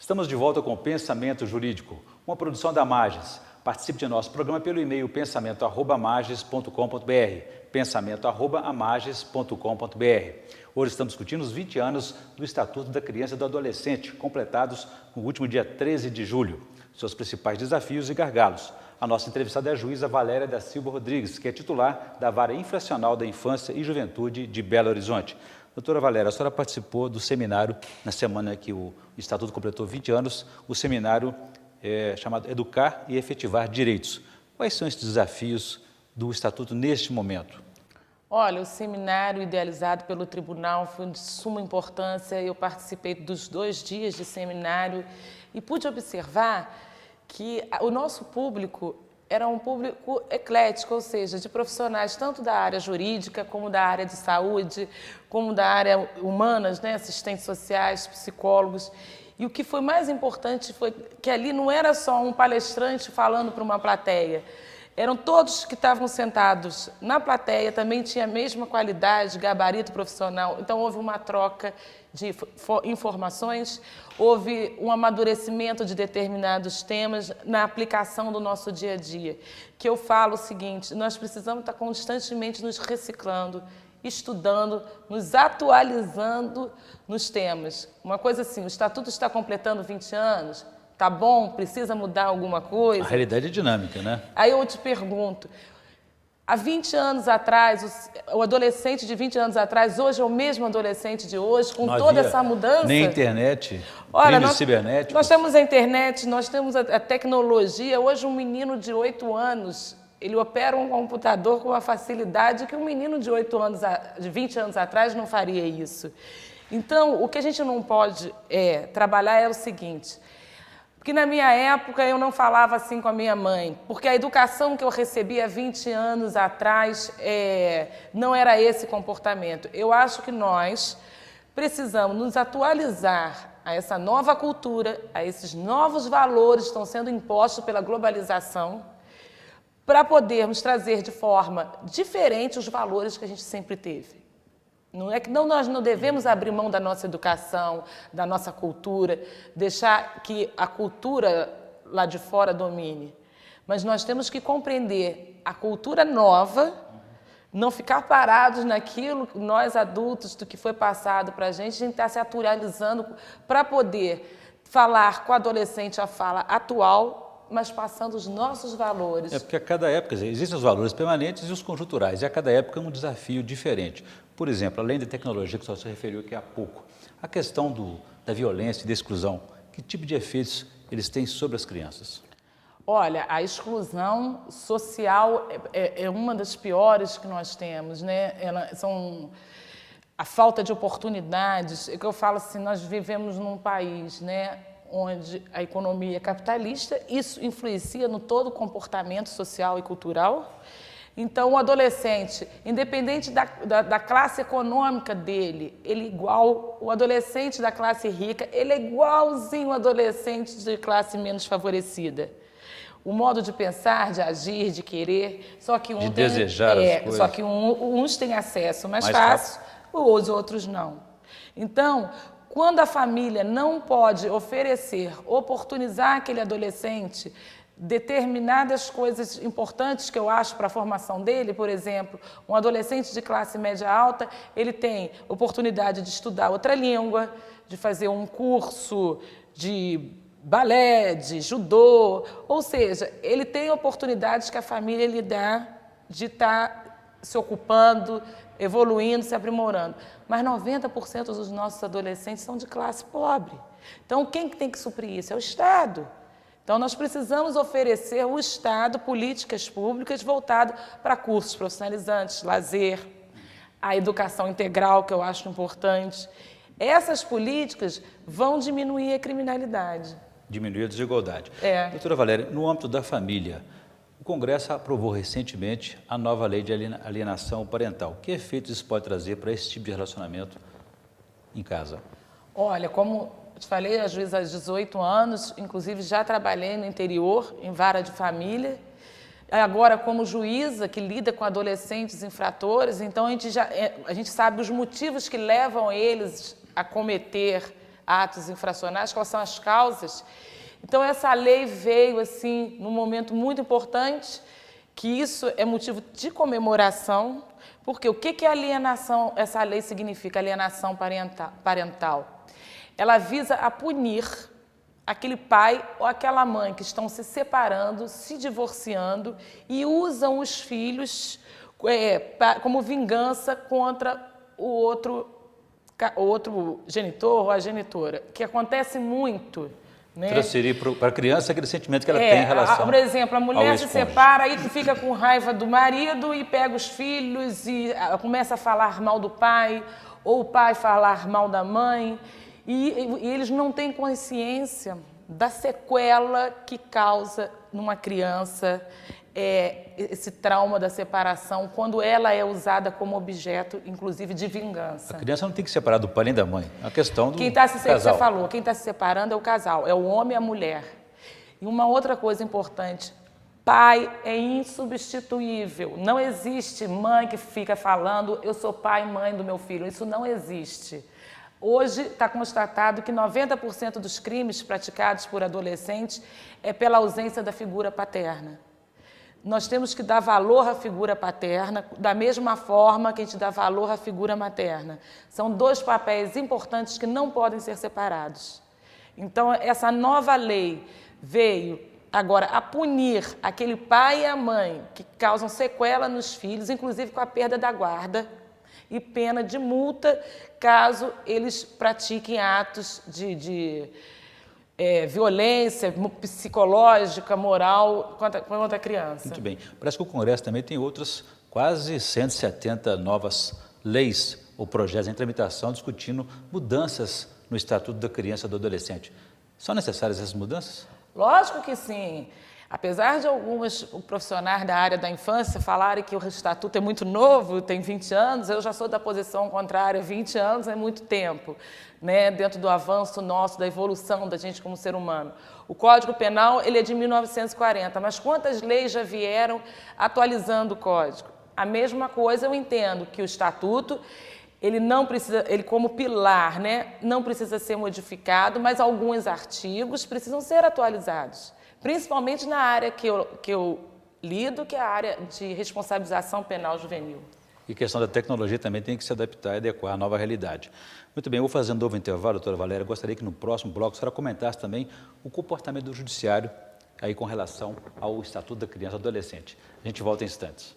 Estamos de volta com o Pensamento Jurídico, uma produção da Mages. Participe de nosso programa pelo e-mail pensamento@mages.com.br, pensamento@amages.com.br. Hoje estamos discutindo os 20 anos do Estatuto da Criança e do Adolescente, completados no último dia 13 de julho. Seus principais desafios e gargalos. A nossa entrevistada é a juíza Valéria da Silva Rodrigues, que é titular da Vara Infracional da Infância e Juventude de Belo Horizonte. Doutora Valéria, a senhora participou do seminário, na semana que o Estatuto completou 20 anos, o seminário chamado Educar e Efetivar Direitos. Quais são esses desafios do Estatuto neste momento? Olha, o seminário idealizado pelo tribunal foi de suma importância. Eu participei dos 2 dias de seminário e pude observar que o nosso público era um público eclético, ou seja, de profissionais tanto da área jurídica, como da área de saúde, como da área humanas, né, assistentes sociais, psicólogos. E o que foi mais importante foi que ali não era só um palestrante falando para uma plateia. Eram todos que estavam sentados na plateia, também tinha a mesma qualidade, gabarito profissional. Então, houve uma troca de informações, houve um amadurecimento de determinados temas na aplicação do nosso dia a dia. Que eu falo o seguinte, nós precisamos estar constantemente nos reciclando, estudando, nos atualizando nos temas. Uma coisa assim, o Estatuto está completando 20 anos, tá bom? Precisa mudar alguma coisa? A realidade é dinâmica, né? Aí eu te pergunto, há 20 anos atrás, o adolescente de 20 anos atrás, hoje é o mesmo adolescente de hoje, com Não toda havia essa mudança? nem internet, Olha, crimes cibernéticos. nós temos a internet, nós temos a tecnologia. Hoje um menino de 8 anos, ele opera um computador com uma facilidade que um menino de 20 anos atrás não faria isso. Então, o que a gente não pode trabalhar é o seguinte, porque na minha época eu não falava assim com a minha mãe, porque a educação que eu recebia 20 anos atrás não era esse comportamento. Eu acho que nós precisamos nos atualizar a essa nova cultura, a esses novos valores que estão sendo impostos pela globalização, para podermos trazer de forma diferente os valores que a gente sempre teve. Não é que nós não devemos abrir mão da nossa educação, da nossa cultura, deixar que a cultura lá de fora domine. Mas nós temos que compreender a cultura nova, não ficar parados naquilo, nós adultos, do que foi passado para a gente está se atualizando para poder falar com o adolescente a fala atual, mas passando os nossos valores. Porque a cada época, existem os valores permanentes e os conjunturais, e a cada época é um desafio diferente. Por exemplo, além da tecnologia que você se referiu aqui há pouco, a questão da violência e da exclusão, que tipo de efeitos eles têm sobre as crianças? Olha, a exclusão social é uma das piores que nós temos, né? A falta de oportunidades. É que eu falo assim, nós vivemos num país, né, onde a economia é capitalista, isso influencia no todo o comportamento social e cultural. Então, o adolescente, independente da classe econômica dele, ele é igual o adolescente da classe rica, ele é igualzinho o adolescente de classe menos favorecida. O modo de pensar, de agir, de querer, só que de desejar as coisas. Só que uns têm acesso mais fácil, os outros não. Então, quando a família não pode oferecer, oportunizar aquele adolescente determinadas coisas importantes que eu acho para a formação dele, por exemplo, um adolescente de classe média alta, ele tem oportunidade de estudar outra língua, de fazer um curso de balé, de judô, ou seja, ele tem oportunidades que a família lhe dá de estar se ocupando, evoluindo, se aprimorando. Mas 90% dos nossos adolescentes são de classe pobre. Então, quem tem que suprir isso? É o Estado. Então, nós precisamos oferecer ao Estado políticas públicas voltadas para cursos profissionalizantes, lazer, a educação integral, que eu acho importante. Essas políticas vão diminuir a criminalidade. Diminuir a desigualdade. Doutora Valéria, no âmbito da família, o Congresso aprovou recentemente a nova lei de alienação parental. Que efeitos isso pode trazer para esse tipo de relacionamento em casa? Olha, como eu te falei, a juíza há 18 anos, inclusive já trabalhei no interior, em vara de família. Agora, como juíza que lida com adolescentes infratores, então a gente sabe os motivos que levam eles a cometer atos infracionais, quais são as causas. Então, essa lei veio, assim, num momento muito importante, que isso é motivo de comemoração, porque o que é alienação, essa lei significa, alienação parental? Ela visa a punir aquele pai ou aquela mãe que estão se separando, se divorciando e usam os filhos como vingança contra o outro genitor ou a genitora, que acontece muito. Né? Transferir para a criança aquele sentimento que ela tem em relação por exemplo, a mulher se ex-cônjuge. separa, aí tu fica com raiva do marido e pega os filhos e começa a falar mal do pai, ou o pai falar mal da mãe, e eles não têm consciência da sequela que causa numa criança esse trauma da separação, quando ela é usada como objeto, inclusive, de vingança. A criança não tem que separar do pai nem da mãe, é uma questão do Você casal. falou, quem está se separando é o casal, é o homem e a mulher. E uma outra coisa importante, pai é insubstituível. Não existe mãe que fica falando, eu sou pai e mãe do meu filho, isso não existe. Hoje está constatado que 90% dos crimes praticados por adolescentes é pela ausência da figura paterna. Nós temos que dar valor à figura paterna da mesma forma que a gente dá valor à figura materna. São dois papéis importantes que não podem ser separados. Então, essa nova lei veio agora a punir aquele pai e a mãe que causam sequela nos filhos, inclusive com a perda da guarda, e pena de multa caso eles pratiquem atos de violência psicológica, moral contra a criança. Muito bem. Parece que o Congresso também tem outras quase 170 novas leis ou projetos em tramitação discutindo mudanças no Estatuto da Criança e do Adolescente. São necessárias essas mudanças? Lógico que sim. Apesar de alguns profissionais da área da infância falarem que o Estatuto é muito novo, tem 20 anos, eu já sou da posição contrária, 20 anos é muito tempo, né, dentro do avanço nosso, da evolução da gente como ser humano. O Código Penal ele é de 1940, mas quantas leis já vieram atualizando o Código? A mesma coisa eu entendo que o Estatuto, ele não precisa, ele como pilar, né, não precisa ser modificado, mas alguns artigos precisam ser atualizados. Principalmente na área que eu lido, que é a área de responsabilização penal juvenil. E a questão da tecnologia também tem que se adaptar e adequar à nova realidade. Muito bem, eu vou fazer um novo intervalo, doutora Valéria. Gostaria que no próximo bloco a senhora comentasse também o comportamento do judiciário aí com relação ao Estatuto da Criança e do Adolescente. A gente volta em instantes.